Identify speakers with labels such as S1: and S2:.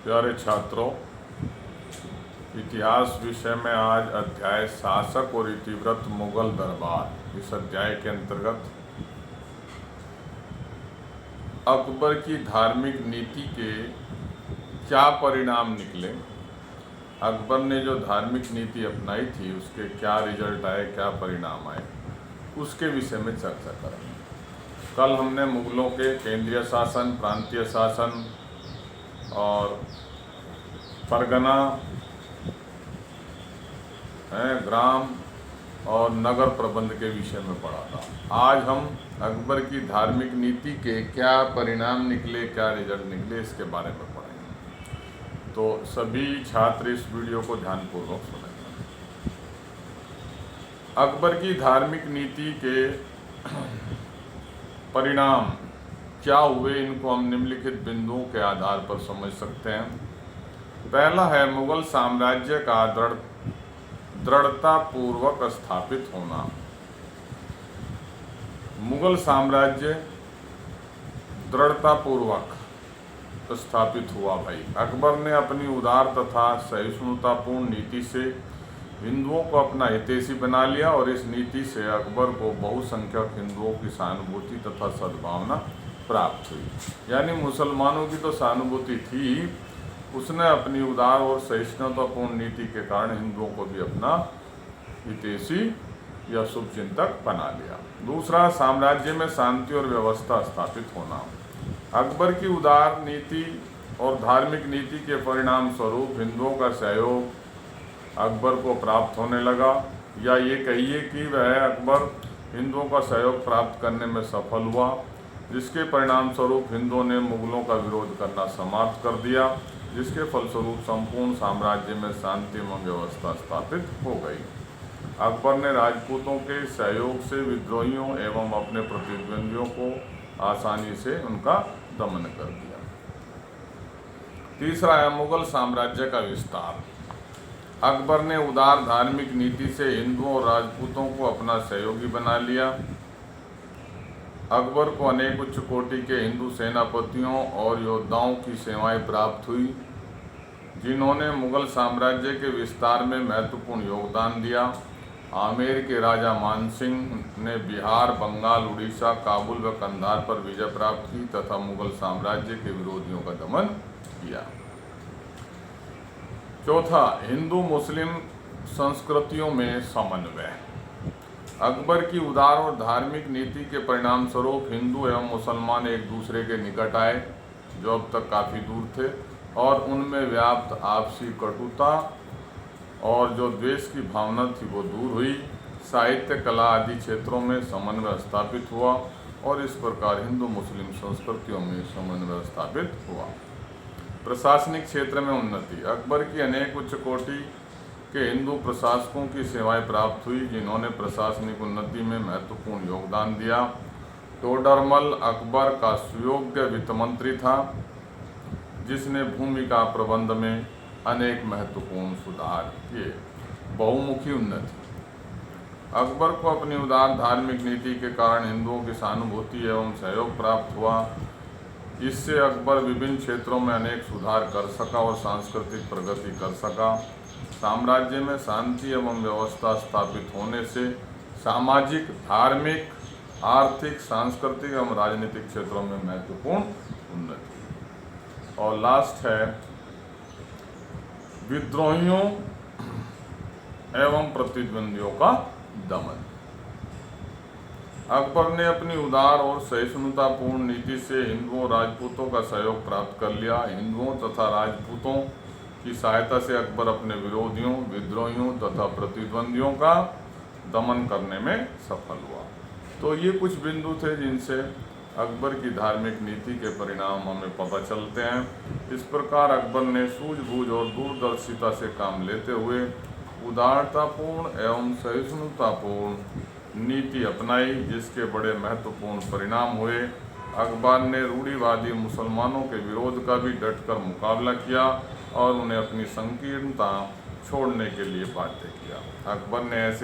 S1: प्यारे छात्रों, इतिहास विषय में आज अध्याय शासक और इतिवृत्त मुगल दरबार, इस अध्याय के अंतर्गत अकबर की धार्मिक नीति के क्या परिणाम निकले, अकबर ने जो धार्मिक नीति अपनाई थी उसके क्या रिजल्ट आए, क्या परिणाम आए, उसके विषय में चर्चा करेंगे। कल हमने मुगलों के केंद्रीय शासन, प्रांतीय शासन और परगना, ग्राम और नगर प्रबंध के विषय में पढ़ा था। आज हम अकबर की धार्मिक नीति के क्या परिणाम निकले, क्या रिजल्ट निकले, इसके बारे में पढ़ेंगे। तो सभी छात्र इस वीडियो को ध्यानपूर्वक सुनेंगे। अकबर की धार्मिक नीति के परिणाम क्या हुए, इनको हम निम्नलिखित बिंदुओं के आधार पर समझ सकते हैं। पहला है मुगल साम्राज्य का दृढ़तापूर्वक स्थापित होना। मुगल साम्राज्य दृढ़तापूर्वक स्थापित हुआ भाई। अकबर ने अपनी उदार तथा सहिष्णुतापूर्ण नीति से हिंदुओं को अपना हितैषी बना लिया और इस नीति से अकबर को बहुसंख्यक हिंदुओं की सहानुभूति तथा सद्भावना प्राप्त हुई। यानी मुसलमानों की तो सहानुभूति थी, उसने अपनी उदार और सहिष्णुतापूर्ण नीति के कारण हिंदुओं को भी अपना हितैषी या शुभचिंतक बना लिया। दूसरा, साम्राज्य में शांति और व्यवस्था स्थापित होना। अकबर की उदार नीति और धार्मिक नीति के परिणाम स्वरूप हिंदुओं का सहयोग अकबर को प्राप्त होने लगा, या ये कहिए कि वह अकबर हिंदुओं का सहयोग प्राप्त करने में सफल हुआ, जिसके परिणाम स्वरूप हिंदुओं ने मुगलों का विरोध करना समाप्त कर दिया, जिसके फलस्वरूप संपूर्ण साम्राज्य में शांति एवं व्यवस्था स्थापित हो गई। अकबर ने राजपूतों के सहयोग से विद्रोहियों एवं अपने प्रतिद्वंदियों को आसानी से उनका दमन कर दिया। तीसरा है मुगल साम्राज्य का विस्तार। अकबर ने उदार धार्मिक नीति से हिंदुओं और राजपूतों को अपना सहयोगी बना लिया। अकबर को अनेक उच्च कोटि के हिंदू सेनापतियों और योद्धाओं की सेवाएं प्राप्त हुई, जिन्होंने मुगल साम्राज्य के विस्तार में महत्वपूर्ण योगदान दिया। आमेर के राजा मानसिंह ने बिहार, बंगाल, उड़ीसा, काबुल व कंधार पर विजय प्राप्त की तथा मुगल साम्राज्य के विरोधियों का दमन किया। चौथा, हिंदू मुस्लिम संस्कृतियों में समन्वय। अकबर की उदार और धार्मिक नीति के परिणाम स्वरूप हिंदू एवं मुसलमान एक दूसरे के निकट आए, जो अब तक काफ़ी दूर थे, और उनमें व्याप्त आपसी कटुता और जो द्वेष की भावना थी वो दूर हुई। साहित्य, कला आदि क्षेत्रों में समन्वय स्थापित हुआ और इस प्रकार हिंदू मुस्लिम संस्कृतियों में समन्वय स्थापित हुआ। प्रशासनिक क्षेत्र में उन्नति। अकबर की अनेक उच्च कोटि के हिंदू प्रशासकों की सेवाएं प्राप्त हुई, जिन्होंने प्रशासनिक उन्नति में महत्वपूर्ण योगदान दिया। टोडरमल अकबर का सुयोग्य वित्त मंत्री था, जिसने भूमि का प्रबंध में अनेक महत्वपूर्ण सुधार किए। बहुमुखी उन्नति। अकबर को अपनी उदार धार्मिक नीति के कारण हिंदुओं की सहानुभूति एवं सहयोग प्राप्त हुआ। इससे अकबर विभिन्न क्षेत्रों में अनेक सुधार कर सका और सांस्कृतिक प्रगति कर सका। साम्राज्य में शांति एवं व्यवस्था स्थापित होने से सामाजिक, धार्मिक, आर्थिक, सांस्कृतिक एवं राजनीतिक क्षेत्रों में महत्वपूर्ण उन्नति। और लास्ट है विद्रोहियों एवं प्रतिद्वंदियों का दमन। अकबर ने अपनी उदार और सहिष्णुतापूर्ण नीति से हिंदुओं और राजपूतों का सहयोग प्राप्त कर लिया। हिंदुओं तथा राजपूतों की सहायता से अकबर अपने विरोधियों, विद्रोहियों तथा प्रतिद्वंदियों का दमन करने में सफल हुआ। तो ये कुछ बिंदु थे जिनसे अकबर की धार्मिक नीति के परिणाम हमें पता चलते हैं। इस प्रकार अकबर ने सूझबूझ और दूरदर्शिता से काम लेते हुए उदारतापूर्ण एवं सहिष्णुतापूर्ण नीति अपनाई, जिसके बड़े महत्वपूर्ण परिणाम हुए। अकबर ने रूढ़िवादी मुसलमानों के विरोध का भी डटकर मुकाबला किया और उन्हें अपनी संकीर्णता छोड़ने के लिए बाध्य किया। अकबर ने ऐसे